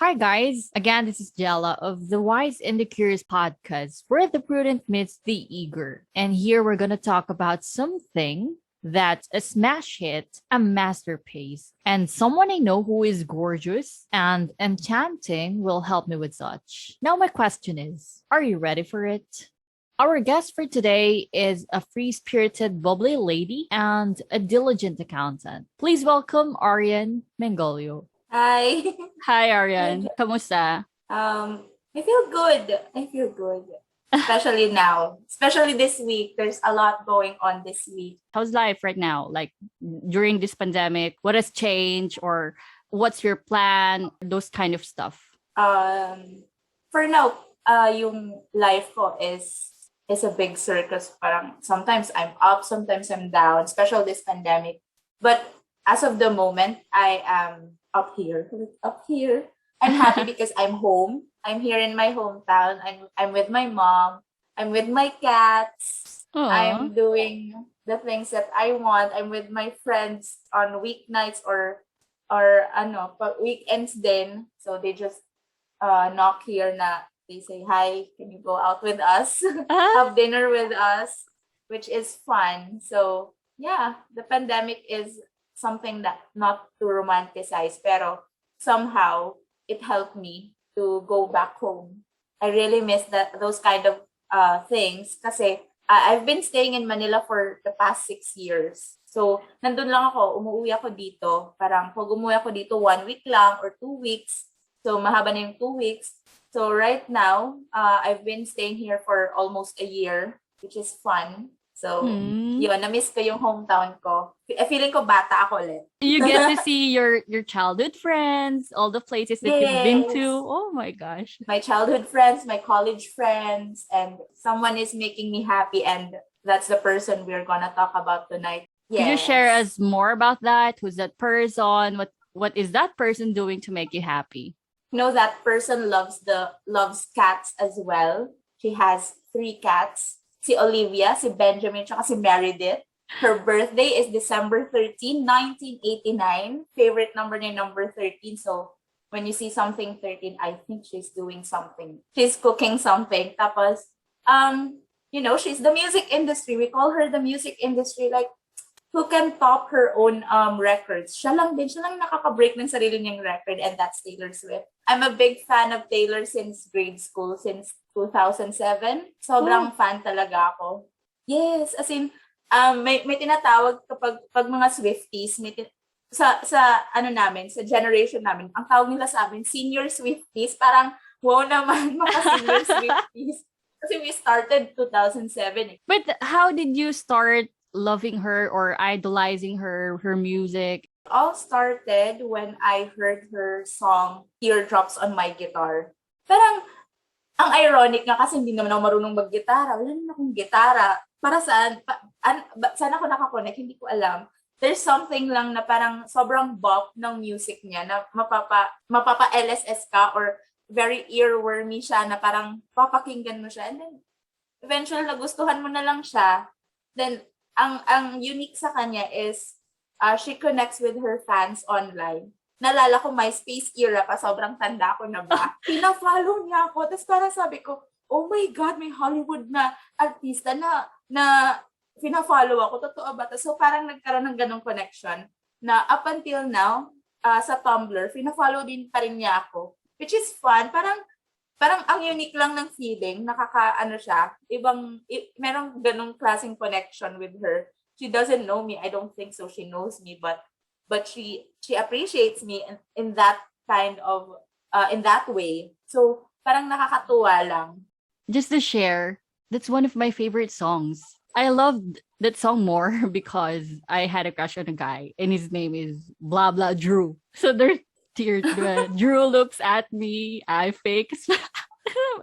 Hi, guys. Again, this is Jella of the Wise and the Curious podcast, where the prudent meets the eager. And here we're going to talk about something that's a smash hit, a masterpiece, and someone I know who is gorgeous and enchanting will help me with such. Now, my question is, are you ready for it? Our guest for today is a free spirited, bubbly lady and a diligent accountant. Please welcome Arianne Mengullo. Hi. Hi, Hi. Ariane. Kamusta? I feel good. I feel good. Especially now. Especially this week. There's a lot going on this week. How's life right now? Like during this pandemic, what has changed or what's your plan? Those kind of stuff. For now, yung life ko is a big circus. Parang sometimes I'm up, sometimes I'm down, especially this pandemic. But as of the moment, I am up here. Up here. I'm happy because I'm home. I'm here in my hometown. I'm with my mom. I'm with my cats. Aw. I'm doing the things that I want. I'm with my friends on weeknights or ano, but weekends din. So they just knock here na they say, "Hi, can you go out with us? Ah, Have dinner with us?" Which is fun. So, yeah, the pandemic is something that not to romanticize, pero somehow it helped me to go back home. I really miss those kind of things kasi I've been staying in Manila for the past 6 years. So, nandun lang ako, umuwi ako dito. Parang pag umuwi ako dito, 1 week lang or 2 weeks. So, mahaba na yung 2 weeks. So, right now, I've been staying here for almost a year, which is fun. So, hmm. yun, na-miss ko yung hometown ko. Feeling ko bata ako ulit. You get to see your childhood friends, all the places that you've been to. Yes. Oh my gosh. My childhood friends, my college friends, and someone is making me happy, and that's the person we're gonna talk about tonight. Could you share Yes. us more about that? Who's that person? What is that person doing to make you happy? You know, that person loves cats as well. She has 3 cats. Si Olivia, si Benjamin, tsaka si Meredith. Her birthday is December 13, 1989. Favorite number niya number 13. So, when you see something 13, I think she's doing something. She's cooking something. Tapos, she's the music industry. We call her the music industry. Like, who can top her own records. Siya lang nakaka-break ng sarili niyang record, and that's Taylor Swift. I'm a big fan of Taylor since grade school, since 2007. Sobrang Oh, fan talaga ako. Yes, as in, may tinatawag kapag mga Swifties, sa ano namin, sa generation namin, ang tawag nila sa amin, senior Swifties, parang wow naman mga senior Swifties. Kasi we started 2007. but how did you start loving her or idolizing her music? All started when I heard her song Teardrops on My Guitar. Parang ang ironic nga kasi hindi naman ako marunong mag-gitara. Wala naman akong gitara. Para saan? Saan ako nakakonect? Hindi ko alam. There's something lang na parang sobrang bop ng music niya na mapapa LSS ka or very earwormy siya na parang papakinggan mo siya. And then eventually nagustuhan mo na lang siya. Then ang unique sa kanya is she connects with her fans online. Nalala ko MySpace era pa, sobrang tanda ko na ba. Pina-follow niya ako. Tapos parang sabi ko, oh my God, may Hollywood na artista na pina-follow ako. Totoo ba? So parang nagkaroon ng ganong connection na up until now, sa Tumblr, pina-follow din pa rin niya ako. Which is fun. Parang ang unique lang ng feeling, nakakaano siya, merong ganong klaseng connection with her. She doesn't know me, I don't think so she knows me, but she appreciates me in that kind of, in that way. So, parang nakakatuwa lang. Just to share, that's one of my favorite songs. I loved that song more because I had a crush on a guy and his name is blah blah Drew. So there's tears. Drew looks at me, I fake.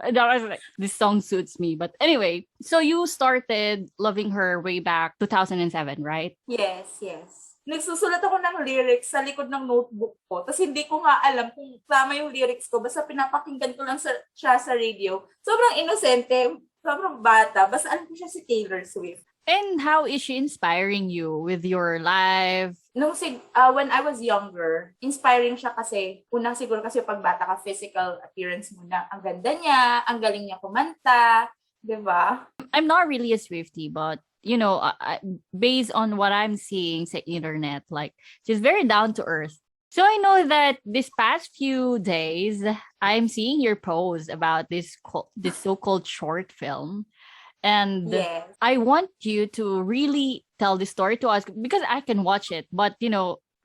And I was like, this song suits me. But anyway, so you started loving her way back 2007, right? Yes, yes. Nagsusulat ako ng lyrics sa likod ng notebook ko. Tapos hindi ko nga alam kung tama yung lyrics ko. Basta pinapakinggan ko lang siya sa radio. Sobrang inosente, sobrang bata. Basta alam ko siya si Taylor Swift. And how is she inspiring you with your life? When I was younger, inspiring siya kasi, unang siguro kasi pag bata ka, physical appearance muna. Ang ganda niya, ang galing niya kumanta, di ba? I'm not really a Swiftie, but based on what I'm seeing sa internet, like she's very down to earth. So I know that this past few days, I'm seeing your post about this so-called short film, and Yes. I want you to really tell the story to us because I can watch it, but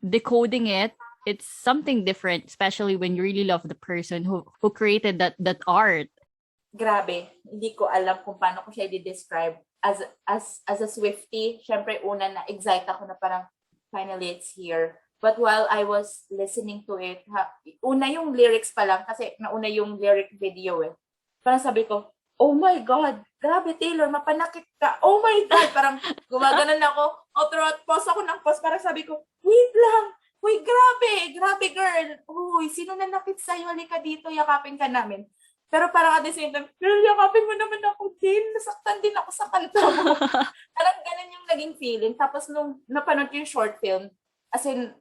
decoding it's something different, especially when you really love the person who created that art. Grabe, hindi ko alam kung paano ko siya i-describe. As a Swiftie, syempre una na excite ako na parang finally it's here. But while I was listening to it, una yung lyrics pa lang kasi nauna yung lyric video eh. Parang sabi ko, oh my God, grabe Taylor, mapanakit ka. Oh my God, parang gumaganon ako. Pause ako ng pause, parang sabi ko, wait lang. Uy, grabe girl. Uy, sino nanakit sa'yo? Halika dito, yakapin ka namin. Pero parang at the same time, girl, yakapin mo naman ako din. Nasaktan din ako sa kanta mo. Parang ganun yung naging feeling. Tapos nung napanood yung short film, as in,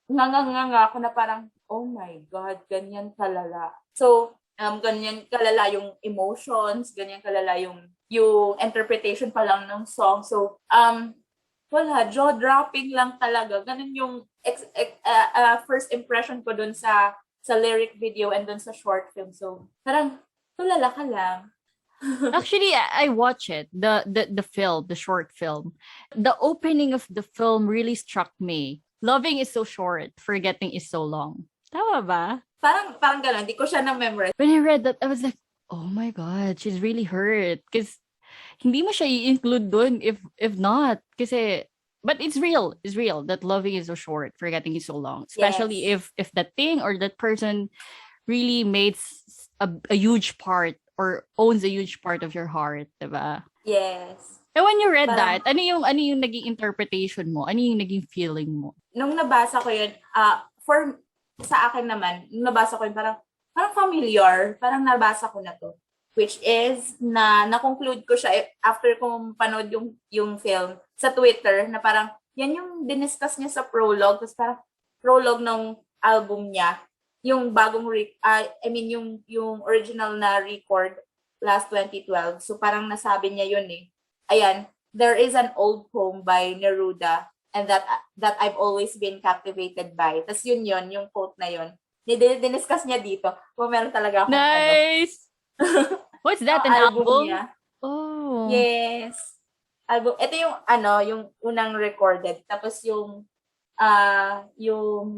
nga ako na parang, oh my God, ganyan kalala. So, ganyan kalala yung emotions, ganyan kalala yung interpretation pa lang ng song. So, wala, jaw-dropping lang talaga. Ganun yung first impression ko dun sa lyric video and dun sa short film. So, parang, tulala ka lang. Actually, I watch it, the film, the short film. The opening of the film really struck me. Loving is so short, forgetting is so long. Tama ba? Parang gano'n, hindi ko siya na-memorize. When I read that, I was like, oh my God, she's really hurt. Because hindi mo siya i-include dun if not. Kasi, but it's real that loving is so short, forgetting is so long. Especially Yes. if that thing or that person really makes a huge part or owns a huge part of your heart, diba? Yes. And when you read Parang, that, ano yung naging interpretation mo? Ano yung naging feeling mo? nung nabasa ko yun, sa akin naman, nung nabasa ko yun, parang familiar, parang nabasa ko na to. Which is, na-conclude ko siya after kong panood yung film sa Twitter, na parang, yan yung diniscuss niya sa prologue, tapos parang prologue ng album niya, yung bagong, yung original na record last 2012. So parang nasabi niya yun eh. Ayan, there is an old poem by Neruda and that I've always been captivated by. Tapos yun, yung quote na yun. Diniscuss niya dito. Kung meron talaga akong Nice! What's that, an album? Niya. Oh. Yes. Album. Ito yung unang recorded. Tapos yung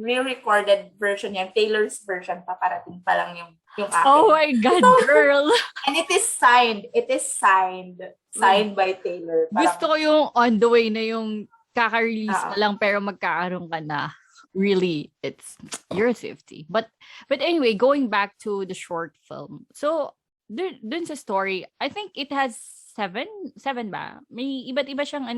re-recorded version niya, Taylor's version, paparating pa lang yung akin. Oh my God, girl! And it is signed. Signed by Taylor. Gusto ko yung on the way na yung kaka-release ka lang pero magkakaroon ka na. Really, you're 50. But anyway, going back to the short film. So, dun sa story, I think it has seven ba? May iba't iba siyang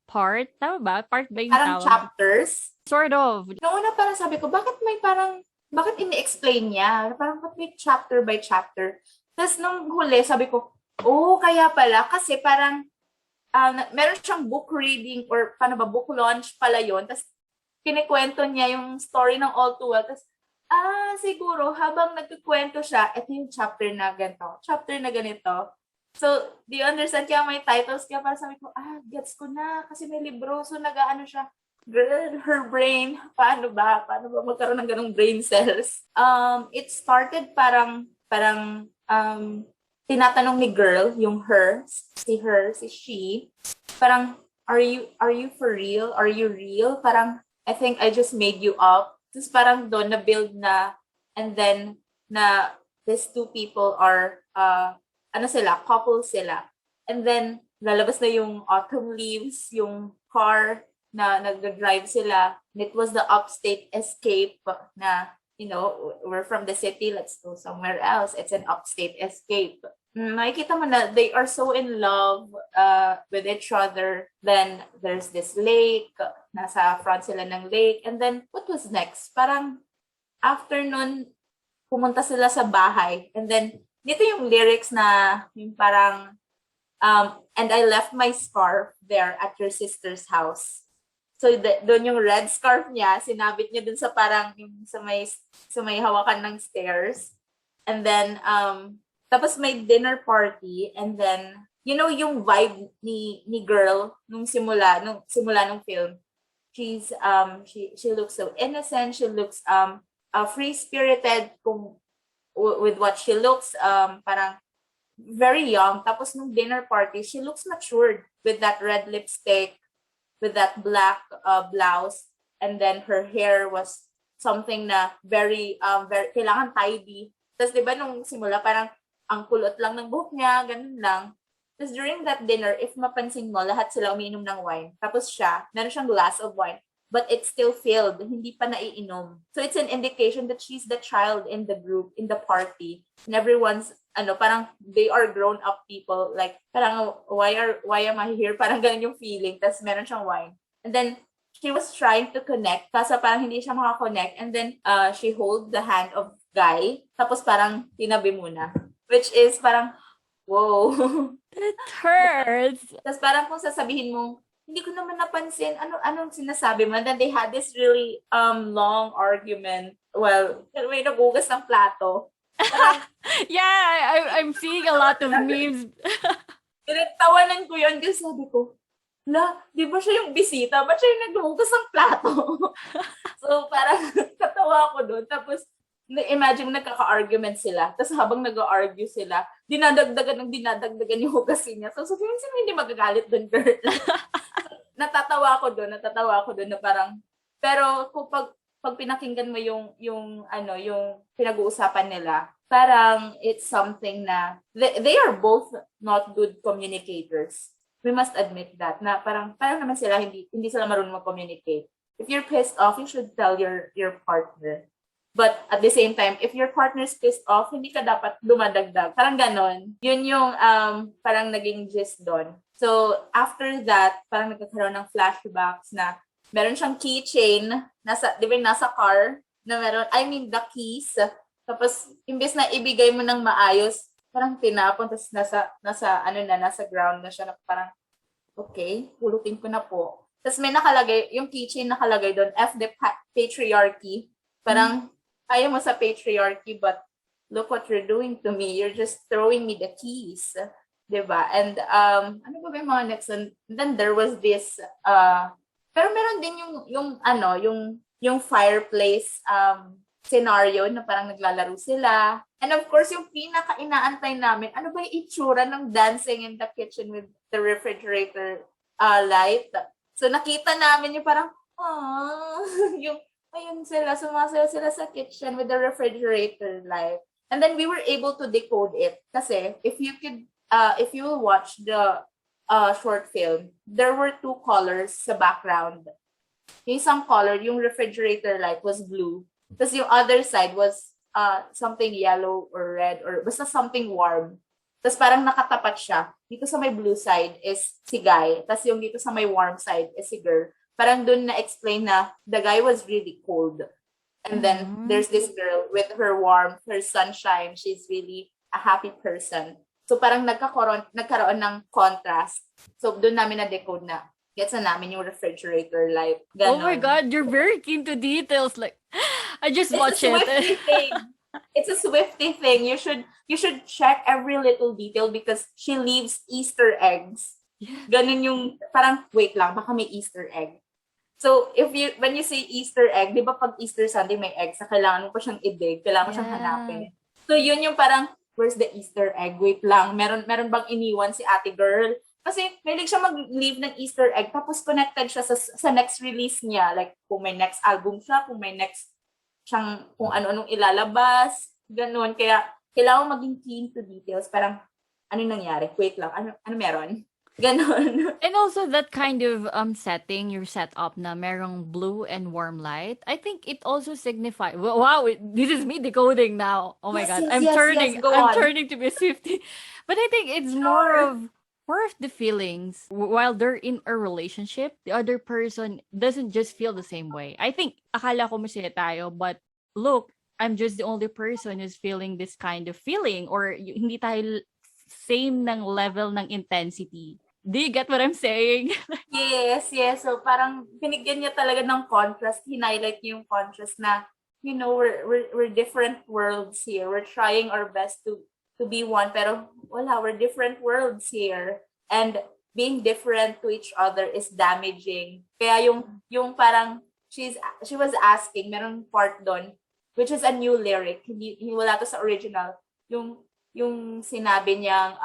part. Tama ba? Part ba yung parang tawag? Chapters. Sort of. Noong una parang sabi ko, bakit ini-explain niya? Parang may chapter by chapter. Tapos nung huli, sabi ko, kaya pala. Kasi parang, meron siyang book reading or book launch pala yun. Tapos kinikwento niya yung story ng All Too Well. Tapos, siguro, habang nagkukwento siya, ito yung chapter na ganito, chapter na ganito. So, do you understand? Kaya may titles, kaya parang sabi ko, gets ko na. Kasi may libro, so nag-ano siya, girl, her brain, paano ba magkaroon ng ganong brain cells? It started parang tinatanong ni girl, yung si she, parang, are you for real? Are you real? Parang, I think I just made you up. Tapos parang doon na-build na, and then, na these two people are, couple sila. And then, lalabas na yung autumn leaves, yung car na nag-drive sila. And it was the upstate escape na, we're from the city, let's go somewhere else. It's an upstate escape. Makikita mo na they are so in love with each other. Then, there's this lake. Nasa front sila ng lake. And then, what was next? Parang, after nun, pumunta sila sa bahay. And then, dito yung lyrics na yung parang And I left my scarf there at your sister's house. So doon yung red scarf niya, sinabit niya dun sa parang yung sa may hawakan ng stairs. And then tapos may dinner party, and then yung vibe ni girl nung simula nung film. She looks so innocent, she looks free spirited kung with what she looks, parang very young. Tapos nung dinner party, she looks matured with that red lipstick, with that black blouse, and then her hair was something na very kailangan tidy. Tapos 'di ba nung simula parang ang kulot lang ng buhok niya, ganun lang. Tapos during that dinner, if mapansin mo, lahat sila umiinom ng wine. Tapos siya, meron siyang glass of wine, but it's still filled, hindi pa naiinom. So it's an indication that she's the child in the group, in the party. And everyone's, parang they are grown-up people. Like, parang, why am I here? Parang ganun yung feeling. Tapos meron siyang wine. And then, she was trying to connect, kasi parang hindi siya makakonect. And then, she hold the hand of guy. Tapos parang tinabi muna. Which is parang, whoa. It hurts. Tapos parang kung sasabihin mo, hindi ko naman napansin, anong sinasabi mo? And then they had this really long argument. Well, may nagugas ng plato. Parang, Yeah, I'm seeing a lot of memes. pinagtawanan ko yun kasi sabi ko, di ba siya yung bisita? Ba't siya yung naghugas ng plato? So parang katawa ako doon. Tapos imagine nagkaka-argument sila. Tapos habang nag-argue sila, dinadagdagan yung hugasin niya. So sabihin, sino hindi magagalit doon, girl? natatawa ako doon na parang, pero kung pag pinakinggan mo yung pinag-uusapan nila, parang it's something na they are both not good communicators. We must admit that na parang naman sila hindi sila marunong mag-communicate. If you're pissed off, you should tell your partner. But at the same time, if your partner's pissed off, hindi ka dapat dumadagdag. Parang ganon. Yun yung parang naging gist doon. So, after that, parang nagkakaroon ng flashbacks na meron siyang keychain, di ba nasa car, na meron, the keys. Tapos, imbes na ibigay mo ng maayos, parang tinapon, tapos nasa ground na siya, na parang, okay, pulutin ko na po. Tapos may nakalagay, yung keychain nakalagay doon, F the patriarchy. Parang, ayaw mo sa patriarchy, but look what you're doing to me. You're just throwing me the keys. Diba? And, ano ba yung mga next one? Then there was this, pero meron din yung fireplace, scenario na parang naglalaro sila. And of course, yung pinaka-inaantay namin, ano ba yung itsura ng dancing in the kitchen with the refrigerator light? So nakita namin yung parang, yung ayun sila, sumasayaw sila sa kitchen with the refrigerator light. And then we were able to decode it. Kasi if you will watch the short film, there were two colors sa background. Yung isang color, yung refrigerator light was blue. Tapos yung other side was something yellow or red or basta something warm. Tapos parang nakatapat siya. Dito sa may blue side is si guy. Tapos yung dito sa may warm side is si girl. Parang dun na-explain na the guy was really cold. And then there's this girl with her warmth, her sunshine. She's really a happy person. So parang nagkaroon ng contrast. So dun namin na-decode na gets na namin yung refrigerator light. Ganon. Oh my God, you're very keen to details. Like, I just watch it. It's a Swiftie thing. You should check every little detail because she leaves Easter eggs. Ganun yung, parang, wait lang, baka may Easter egg. So, when you say Easter egg, di ba pag Easter Sunday may eggs, na kailangan mo pa siyang i-dig, kailangan mo siyang hanapin. So, yun yung parang, where's the Easter egg? Wait lang, meron bang iniwan si ate girl? Kasi mahilig siya mag-leave ng Easter egg, tapos connected siya sa next release niya. Like, kung may next album siya, kung may next siyang, kung ano-anong ilalabas, ganun. Kaya, kailangan maging keen to details. Parang, ano nangyari? Wait lang, ano meron? Ganon. And also that kind of setting, your setup na merong blue and warm light, I think it also signifies, wow, this is me decoding now. Oh my God, I'm turning to be Swiftie. But I think it's more of the feelings while they're in a relationship, the other person doesn't just feel the same way. I think akala ko masaya tayo, but look, I'm just the only person who's feeling this kind of feeling, or hindi tayo same ng level ng intensity. Do you get what I'm saying? Yes, yes. So parang binigyan niya talaga ng contrast. Hinighlight niya yung contrast na, we're different worlds here. We're trying our best to be one, pero wala, we're different worlds here. And being different to each other is damaging. Kaya yung parang she was asking, merong part doon, which is a new lyric. Hindi wala to sa original. Yung sinabi niyang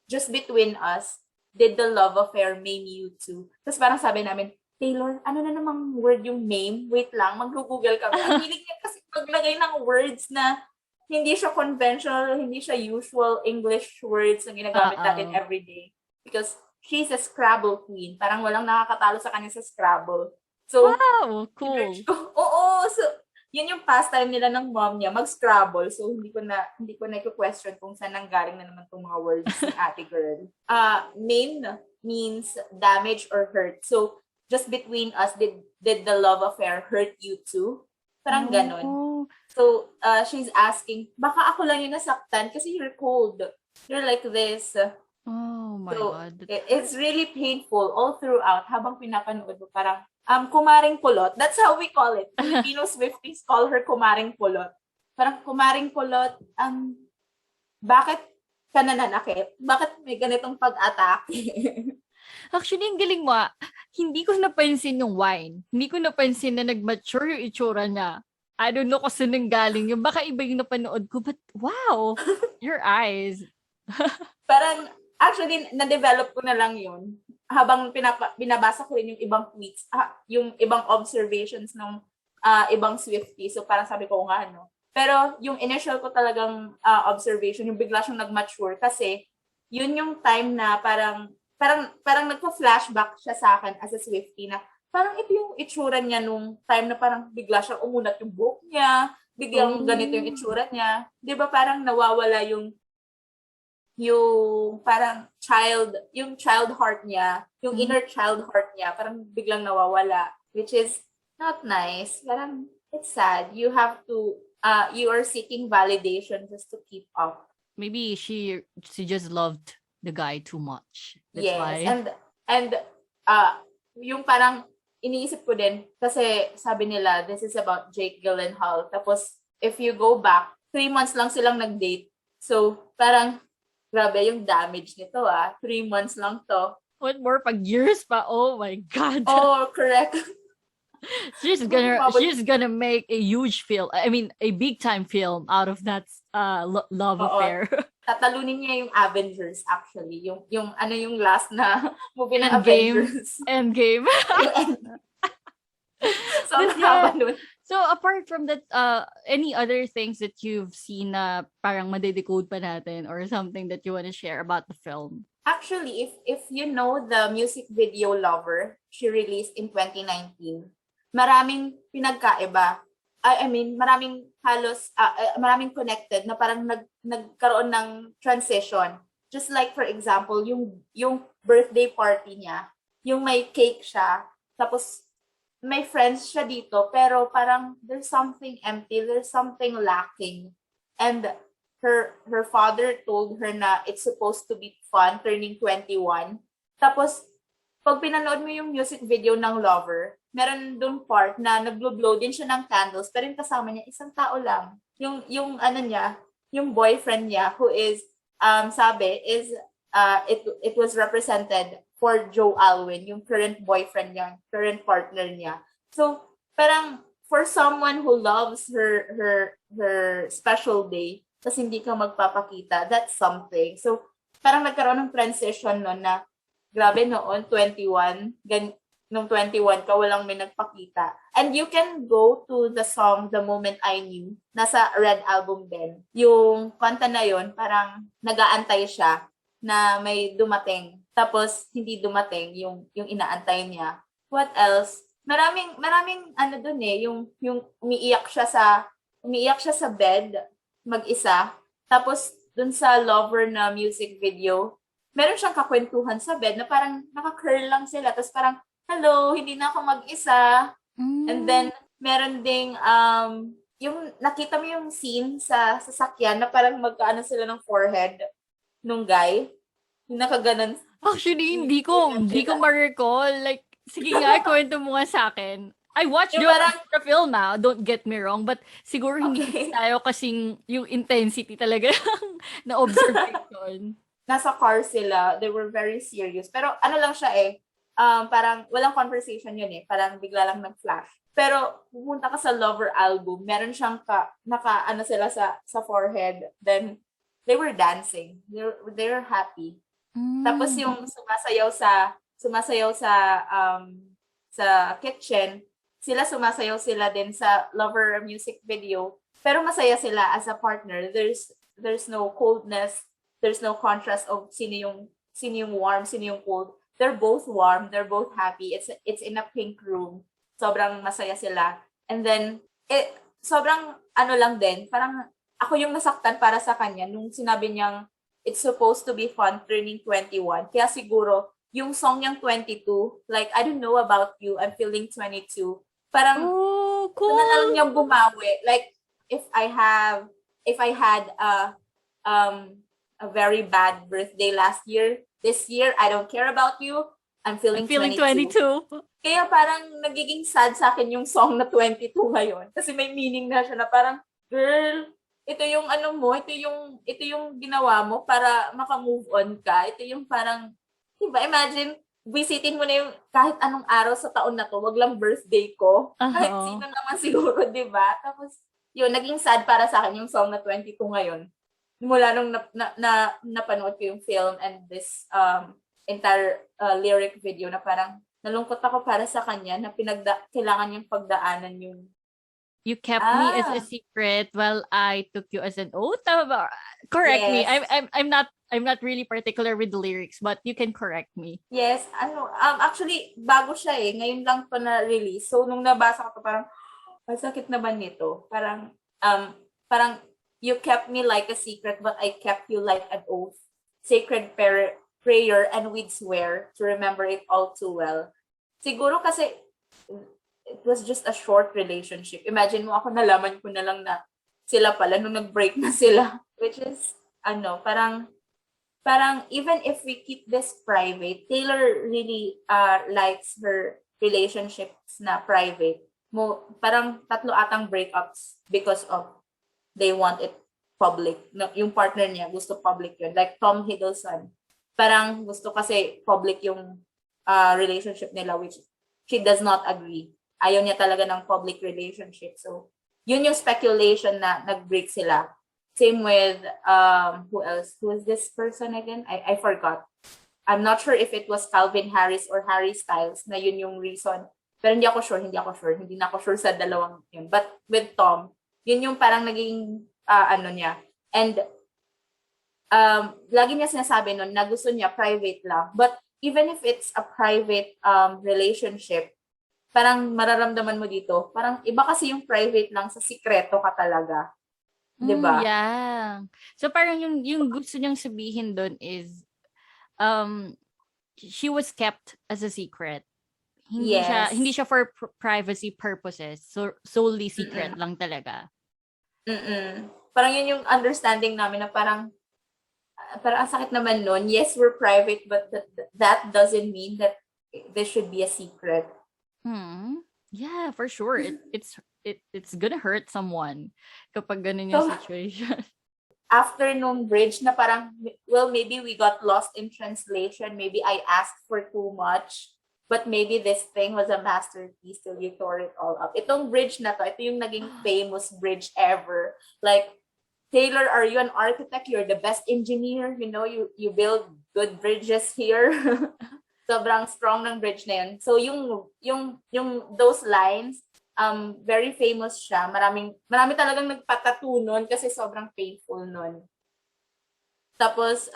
just between us, did the love affair maim you too? Tapos parang sabi namin, Taylor, ano na namang word yung maim? Wait lang, mag-google kami. Ang hilig niya kasi maglagay ng words na hindi siya conventional, hindi siya usual English words na ginagamit natin everyday. Because she's a Scrabble queen. Parang walang nakakatalo sa kanya sa Scrabble. So, Wow, cool. Oo, so yun yung pastime nila ng mom niya, mag-Scrabble. So, hindi ko na i-question kung saan nanggaling na naman tong mga words ni ate girl. Maim means damage or hurt. So, just between us, did the love affair hurt you too? Parang ganon. So, she's asking, baka ako lang yung nasaktan kasi you're cold. You're like this. Oh my God. It's really painful all throughout habang pinapanood mo. Parang, kumaring kulot. That's how we call it. Filipino Swifties call her kumaring kulot. Parang kumaring kulot, bakit ka nananakit? Bakit may ganitong pag-atake? Actually, ang galing mo. Hindi ko napansin yung wine. Hindi ko napansin na nag-mature yung itsura niya. I don't know kung saan nanggaling yun. Baka iba yung napanood ko. But wow, your eyes. Parang, actually, na-develop ko na lang yun. Habang binabasa ko rin yung ibang tweets, yung ibang observations ng ibang Swiftie. So parang sabi ko nga, no. Pero yung initial ko talagang observation, yung bigla siyang nag-mature kasi yun yung time na parang nagpa-flashback siya sa akin as a Swiftie na parang ito yung itsura niya nung time na parang bigla siyang umunat yung buhok niya, biglang ganito yung itsura niya. 'Di ba parang nawawala yung parang child heart niya, yung inner child heart niya, parang biglang nawawala, which is not nice. Parang it's sad. You have to, you are seeking validation just to keep up. Maybe she just loved the guy too much. That's Yes, why. and yung parang iniisip ko din, kasi sabi nila, this is about Jake Gyllenhaal. Tapos, if you go back, 3 months lang silang nag-date. So, parang, grabe yung damage nito 3 months lang to. What more pag years pa? Oh my God. Oh, correct. she's gonna make a huge film. I mean, a big time film out of that love affair. Tatalunin niya yung Avengers actually. Yung last na movie ng Endgame. Avengers. Endgame. So, haba nun. So apart from that, any other things that you've seen na parang madedecode pa natin or something that you want to share about the film? Actually, if you know the music video Lover, she released in 2019, maraming pinagkaiba. I mean, maraming maraming connected na parang nagkaroon ng transition. Just like, for example, yung birthday party niya, yung may cake siya, tapos may friends siya dito, pero parang there's something empty, there's something lacking. And her father told her na it's supposed to be fun, turning 21. Tapos, pag pinanood mo yung music video ng Lover, meron doon part na naglo-blow din siya ng candles, pero yung kasama niya, isang tao lang. Yung boyfriend niya, who is, it was represented for Joe Alwyn, yung current boyfriend niya, current partner niya. So, parang for someone who loves her special day, tapos hindi ka magpapakita, that's something. So, parang nagkaroon ng transition no na, grabe noon, 21, nung 21 ka, walang may nagpakita. And you can go to the song, The Moment I Knew, nasa Red Album din. Yung kanta na yon parang nag-aantay siya na may dumating. Tapos, hindi dumating yung inaantay niya. What else? Maraming ano dun yung umiiyak siya sa bed, mag-isa. Tapos, dun sa Lover na music video, meron siyang kakwentuhan sa bed na parang naka-curl lang sila. Tapos parang, hello, hindi na ako mag-isa. And then, meron ding, yung nakita mo yung scene sa sasakyan na parang magkaano sila ng forehead. nung guy. Yung nakaganon. Actually, hindi ko, Ganyan hindi ko sila. ma-recall. Like, sige nga, kwento mo nga sa akin. I watched Yung parang, the film, don't get me wrong, but siguro hindi okay, tayo kasing yung intensity talaga na observation. nasa car sila. They were very serious. Pero ano lang siya eh, parang walang conversation yun eh. Parang bigla lang nag-flash. Pero pumunta ka sa Lover album, meron siyang ano sila sa forehead. Then, they were dancing. They were happy. Tapos Mm. yung sumasayaw sa kitchen, sumasayaw sila din sa Lover music video. Pero masaya sila as a partner. There's no coldness, there's no contrast of sino yung warm, sino yung cold. They're both warm, they're both happy. It's in a pink room. Sobrang masaya sila. And then sobrang ano lang din, parang ako yung nasaktan para sa kanya nung sinabi niyang it's supposed to be fun turning 21. Kaya siguro, yung song niyang 22, like, I don't know about you, I'm feeling 22. Parang, Oh, doon na lang cool. niyang bumawi. Like, if I had a very bad birthday last year, this year, I don't care about you, I'm I'm feeling feeling 22. 22. Kaya parang nagiging sad sa akin yung song na 22 ngayon. Kasi may meaning na siya na parang, girl, ito yung ano mo, ito yung ginawa mo para maka-move on ka. Ito yung parang, 'di ba? Imagine visitin mo na yung kahit anong araw sa taon na 'to, wag lang birthday ko. Kahit Uh-huh. sino naman siguro, 'di ba? Tapos yun, naging sad para sa akin yung song na 22 ngayon. Mula nung napanood ko yung film and this entire lyric video na parang nalungkot ako para sa kanya na kailangan niyang pagdaanan yung You kept me as a ah, secret while I took you as an oath. Tama ba? Correct me. yes. I'm not really particular with the lyrics, but you can correct me. Yes, actually, bago siya eh. Ngayon lang to na-release. So, nung nabasa ko to, parang, ang sakit naman nito. Parang, you kept me like a secret, but I kept you like an oath. Sacred prayer, and we'd swear to remember it all too well. Siguro kasi, it was just a short relationship. Imagine mo, ako nalaman ko na lang na sila pala nung nag-break na sila. Which is, parang even if we keep this private, Taylor really likes her relationships na private. Parang tatlo atang breakups because of they want it public. No, yung partner niya gusto public yun. Like Tom Hiddleston. Parang gusto kasi public yung relationship nila which she does not agree. Ayaw niya talaga ng public relationship. So, yun yung speculation na nag-break sila. Same with who else? Who is this person again? I forgot. I'm not sure if it was Calvin Harris or Harry Styles na yun yung reason. Pero hindi ako sure. Hindi na ako sure sa dalawang yun. But with Tom, yun yung parang naging ano niya. And lagi niya sinasabi nun na gusto niya private lang. But even if it's a private relationship, parang mararamdaman mo dito, parang iba kasi yung private lang sa sikreto ka talaga. 'Di ba? Yeah. So parang yung gusto niyang sabihin doon is um she was kept as a secret. Hindi Yes. siya for privacy purposes. So solely secret Mm-mm. lang talaga. Mm-mm. Parang yun yung understanding namin na parang ang sakit naman nun. Yes, we're private, but that doesn't mean that there should be a secret. Hmm. Yeah, for sure. It's gonna hurt someone kapag ganun yung So, situation. after nung bridge na parang, well, maybe we got lost in translation. Maybe I asked for too much. But maybe this thing was a masterpiece till you tore it all up. Itong bridge na to, ito yung naging famous bridge ever. Like, Taylor, are you an architect? You're the best engineer. You build good bridges here. Sobrang strong ng bridge na yun. So, yung those lines, very famous siya. Marami talagang nagpatattoo nun kasi sobrang painful nun. Tapos,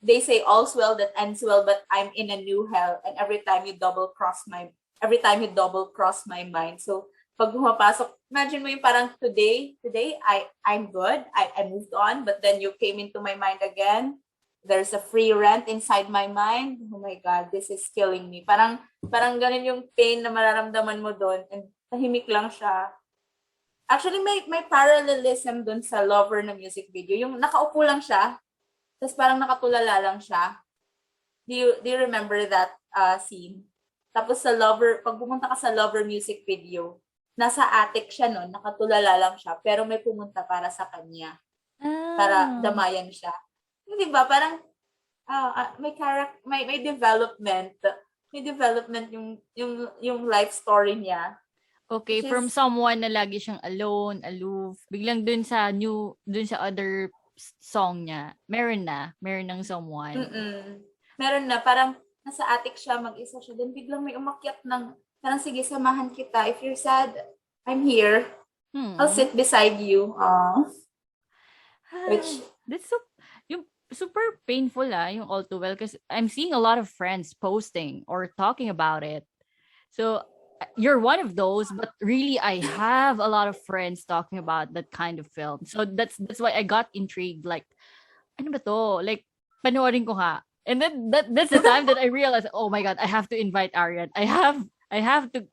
they say all's well that ends well, but I'm in a new hell, and every time you double cross my mind. So, pag pumapasok, imagine mo yung parang today, I'm good, I moved on, but then you came into my mind again. There's a free rent inside my mind. Oh my God, this is killing me. Parang ganun yung pain na mararamdaman mo doon, and tahimik lang siya. Actually, may parallelism dun sa Lover na music video. Yung nakaupo lang siya, tapos parang nakatulala lang siya. Do you remember that scene? Tapos sa Lover, pag pumunta ka sa Lover music video, nasa attic siya nun, nakatulala lang siya, pero may pumunta para sa kanya, para Ah. damayan siya. Di ba? Parang may development. May development yung life story niya. Okay, Which from is, someone na lagi siyang alone, aloof, biglang dun sa other song niya, meron ng someone. meron na, parang nasa attic siya, mag-isa siya, then biglang may umakyat ng, parang sige, samahan kita. If you're sad, I'm here. I'll Hmm. sit beside you. Which, That's so, yung super painful yung All Too Well, because I'm seeing a lot of friends posting or talking about it. So you're one of those, but really I have a lot of friends talking about that kind of film. So that's why I got intrigued. Like, ano ba to? Like, panoorin ko nga. And then that's the time that I realized, oh my god, I have to invite Arianne. I have to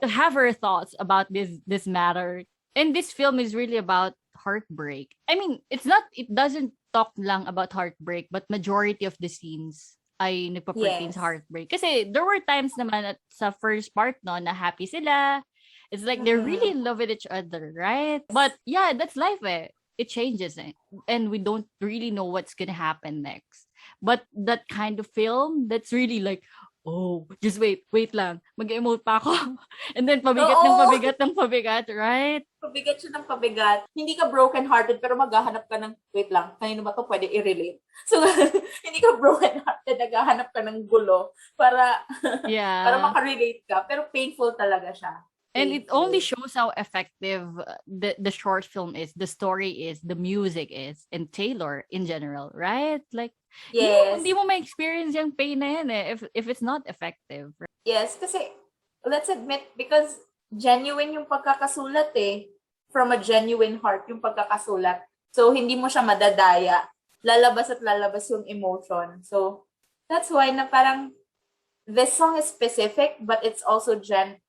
have her thoughts about this matter. And this film is really about heartbreak. I mean, it doesn't talk lang about heartbreak, but majority of the scenes ay nagpa-pertain sa yes. heartbreak. Kasi there were times naman at sa first part no na happy sila. It's like they're really Mm-mm. in love with each other, right? But yeah, that's life eh. It changes eh. And we don't really know what's gonna happen next. But that kind of film, that's really like, oh, just wait lang. Mag-emote pa ako. And then Oo, pabigat ng pabigat, right? pabigat siya ng pabigat. Hindi ka broken-hearted, pero maghahanap ka ng, wait lang, kanino ba to pwede i-relate? So, hindi ka broken-hearted, naghahanap ka ng gulo para, para Yeah. makarelate ka. Pero painful talaga siya. And it only Painful. shows how effective the short film is, the story is, the music is, and Taylor in general, right? Like, Yes. hindi mo ma-experience yung pain na yan eh, if it's not effective. Yes, kasi let's admit, because genuine yung pagkakasulat eh. From a genuine heart yung pagkakasulat. So, hindi mo siya madadaya. Lalabas at lalabas yung emotion. So, that's why na parang this song is specific, but it's also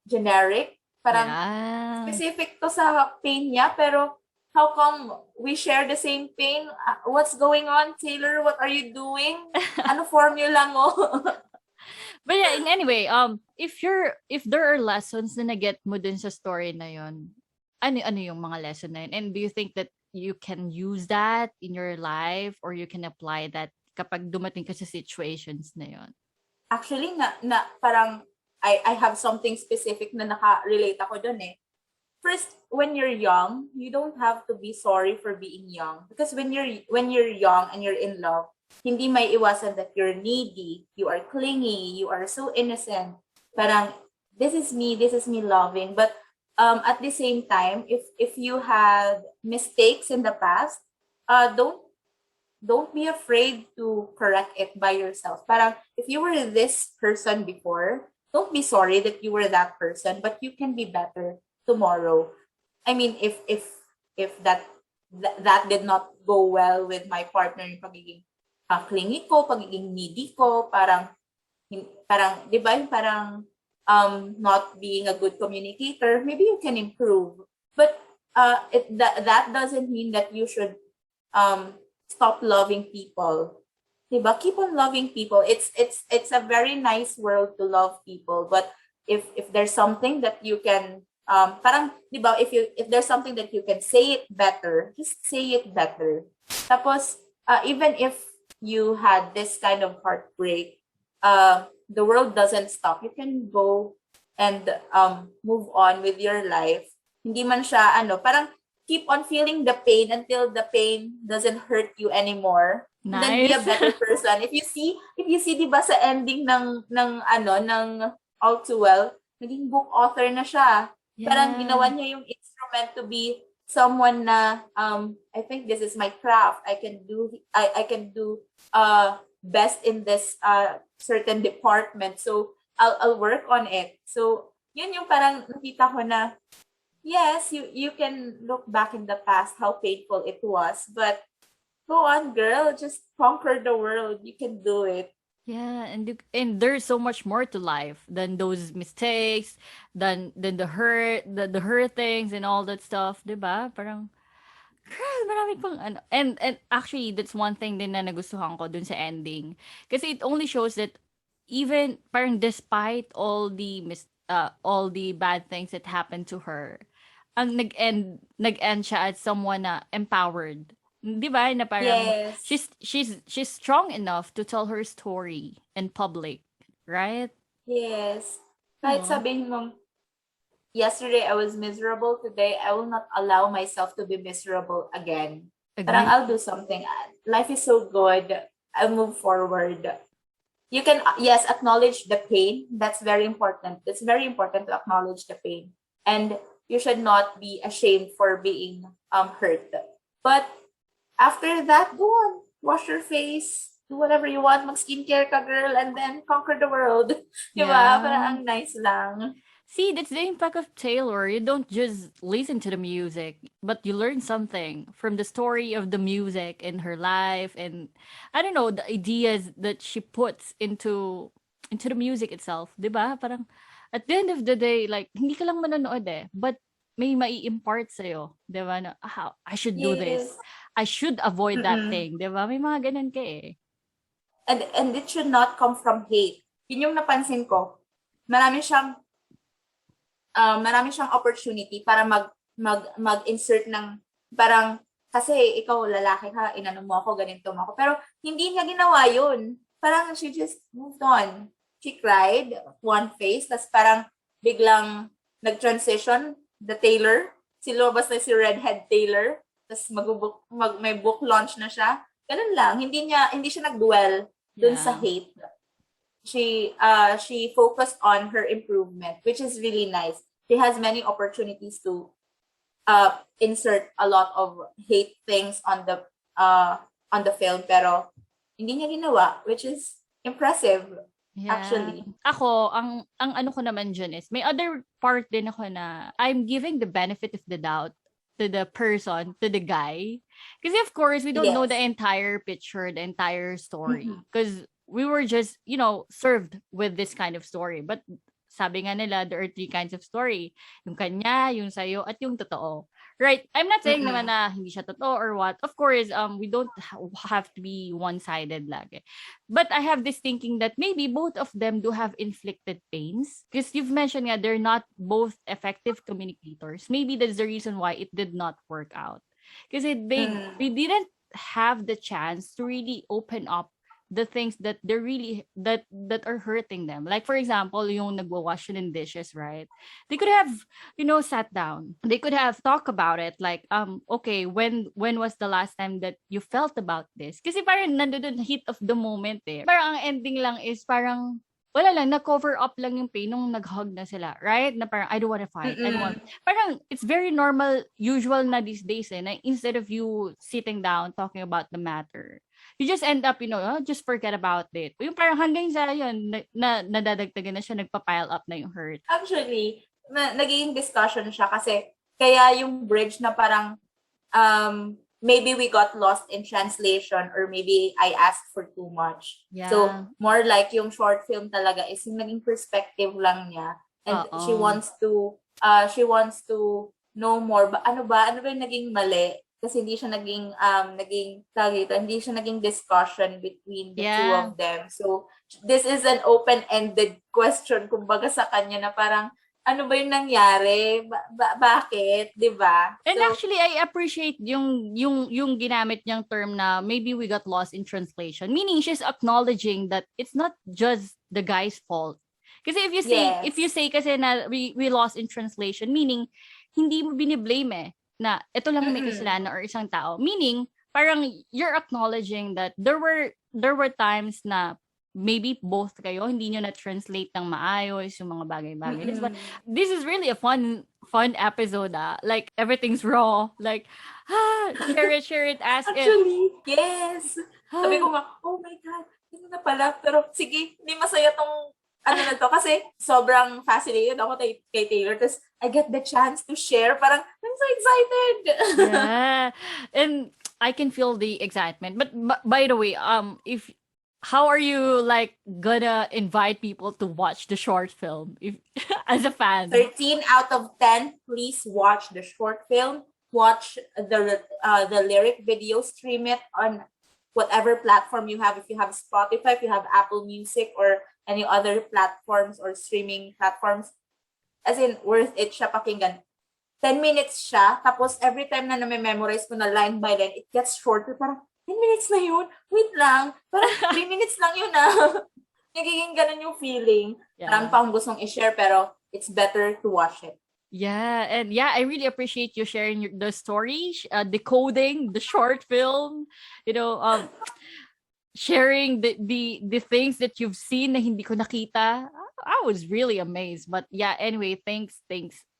generic. Parang Yeah. specific to sa pain niya, pero how come we share the same pain? What's going on, Taylor? What are you doing? Ano formula mo? But yeah, in anyway, if there are lessons na na-get mo dun sa story na yon, ano yung mga lesson na yun? And do you think that you can use that in your life or you can apply that kapag dumating ka sa situations na yon? Actually, parang I have something specific na naka-relate ako dun eh. First, when you're young, you don't have to be sorry for being young. Because when you're young and you're in love, hindi may iwasan that you're needy, you are clingy, you are so innocent. Parang, this is me loving. But at the same time, if you had mistakes in the past, don't be afraid to correct it by yourself. Parang, if you were this person before, don't be sorry that you were that person, but you can be better tomorrow. I mean, if that did not go well with my partner, yung pagiging clingy ko, pagiging needy ko, parang 'di ba, yung parang not being a good communicator, maybe you can improve. But that doesn't mean that you should stop loving people. Diba? Keep on loving people. It's a very nice world to love people, but if there's something that you can parang 'di ba, if there's something that you can say it better, just say it better. Tapos even if you had this kind of heartbreak, the world doesn't stop. You can go and move on with your life. Hindi man siya parang keep on feeling the pain until the pain doesn't hurt you anymore. And then be a Nice. better person. If you see 'di ba sa ending ng All Too Well, naging book author na siya. Parang Yeah. ginawa niya yung instrument to be someone na I think this is my craft. I can do best in this certain department. So I'll work on it. So yun yung parang nakita ko na yes, you can look back in the past how painful it was, but go on, girl, just conquer the world. You can do it. Yeah, and there's so much more to life than those mistakes, than the hurt things and all that stuff, 'di ba? Parang girl, marami pang ano. And actually that's one thing din na nagustuhan ko dun sa ending. Kasi it only shows that even parang despite all the bad things that happened to her, ang nag-end siya as someone na empowered. 'Di ba? Na parang Yes. she's strong enough to tell her story in public, right? Yes. Kahit Oh, sabihin mong, yesterday I was miserable, today I will not allow myself to be miserable again. Parang agree. I'll do something. Life is so good. I'll move forward. You can, yes, acknowledge the pain. That's very important. It's very important to acknowledge the pain. And you should not be ashamed for being hurt. But after that, go on. Wash your face. Do whatever you want. Mag-skincare ka, girl. And then conquer the world. Diba? Parang Yeah. ang nice lang. See, that's the impact of Taylor. You don't just listen to the music, but you learn something from the story of the music in her life, and I don't know, the ideas that she puts into the music itself, 'di ba? Parang at the end of the day, like hindi ka lang manonood but may mai-impart sa'yo, 'di ba? Na, I should do this. Yes. I should avoid that Mm-mm. thing, 'di ba? May mga ganun ka eh. And it should not come from hate. Yun yung napansin ko. Marami siyang marami siyang opportunity para mag-insert ng parang, kasi ikaw lalaki ka, inano mo ako, ganito mo ako. Pero hindi niya ginawa yun. Parang she just moved on. She cried, one face, tapos parang biglang nag-transition, the Taylor, si Lobas na si Redhead Taylor, tapos may book launch na siya. Ganun lang, hindi siya nag-dwell dun sa Yeah. hate. She focused on her improvement, which is really nice. She has many opportunities to insert a lot of hate things on the film, pero hindi niya ginawa, which is impressive Yeah. actually. Ako, ang ano ko naman diyan is may other part din ako na I'm giving the benefit of the doubt to the person, to the guy. Kasi of course, we don't know the Yes. entire picture, the entire Mm-hmm. story. Because we were just, served with this kind of story. But sabi nga nila, there are three kinds of story. Yung kanya, yung sayo, at yung totoo. Right? I'm not saying naman Mm-mm. na hindi siya totoo or what. Of course, we don't have to be one-sided lagi. But I have this thinking that maybe both of them do have inflicted pains. Because you've mentioned nga, they're not both effective communicators. Maybe that's the reason why it did not work out. Because they Mm. didn't have the chance to really open up the things that they're really that are hurting them. Like for example, yung nagwawash ng dishes, right? They could have, sat down. They could have talked about it like okay, when was the last time that you felt about this? Kasi parang nandoon heat of the moment eh. Parang ang ending lang is parang wala lang, na-cover up lang yung pain nung nag-hug na sila, right? Na parang, I don't wanna fight. I don't want. Mm-mm. Parang, it's very normal, usual na these days na instead of you sitting down, talking about the matter, you just end up, just forget about it. Yung parang hanggang sa yun, nadadagdagan na siya, nagpa-pile up na yung hurt. Actually, naging discussion siya kasi kaya yung bridge na parang maybe we got lost in translation or maybe I asked for too much. So, Yeah. more like yung short film talaga is yung naging perspective lang niya. And Oo. she wants to know more. Ano ba yung naging mali? Kasi hindi siya hindi siya naging discussion between the two Yeah. of them. So, this is an open-ended question, kumbaga sa kanya na parang, ano ba yung nangyari? Bakit? 'Di ba? And So, actually, I appreciate yung ginamit niyang term na maybe we got lost in translation. Meaning, she's acknowledging that it's not just the guy's fault. Kasi if you yes. say kasi na we lost in translation, meaning, hindi mo biniblame na ito lang may Mm-mm. kasalanan or isang tao. Meaning, parang you're acknowledging that there were times na maybe both kayo hindi nyo na-translate ng maayos yung mga bagay-bagay. But Mm-mm. this is really a fun episode. Like everything's raw. Like share it, ask it. Actually, yes. Sabi ko nga, oh my God, ano na pala. Pero sige, hindi masaya tong ano na to. Kasi sobrang fascinated ako kay Taylor. Tapos I get the chance to share. Parang, I'm so excited. Yeah. And I can feel the excitement. But by the way, if how are you like gonna invite people to watch the short film if as a fan? 13 out of 10, please watch the short film. Watch the lyric video, stream it on whatever platform you have. If you have Spotify, if you have Apple Music, or any other platforms or streaming platforms, as in, worth it siya pakinggan. 10 minutes siya, tapos every time na na-memorize ko na line by line, it gets shorter. Parang, 10 minutes na yun? Wait lang. Parang 3 minutes lang yun ah. Nagiging ganun yung feeling. Marami Yeah. pa akong gustong i-share, pero it's better to watch it. Yeah, and yeah, I really appreciate you sharing the story, decoding the short film, you know, sharing the things that you've seen na hindi ko nakita. I was really amazed. But yeah, anyway, thanks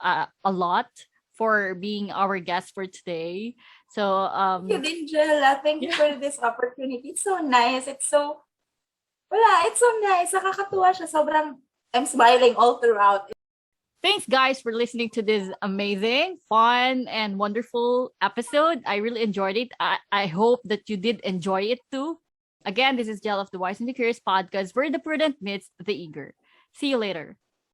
a lot for being our guest for today. So Thank you din, Jella. Thank you for this opportunity. It's so nice. It's so nice. Nakakatuwa siya. Sobrang, I'm smiling all throughout. thanks guys for listening to this amazing, fun, and wonderful episode. I really enjoyed it. I hope that you did enjoy it too. Again, this is Jell of the Wise and the Curious podcast, where the prudent meets the eager. See you later.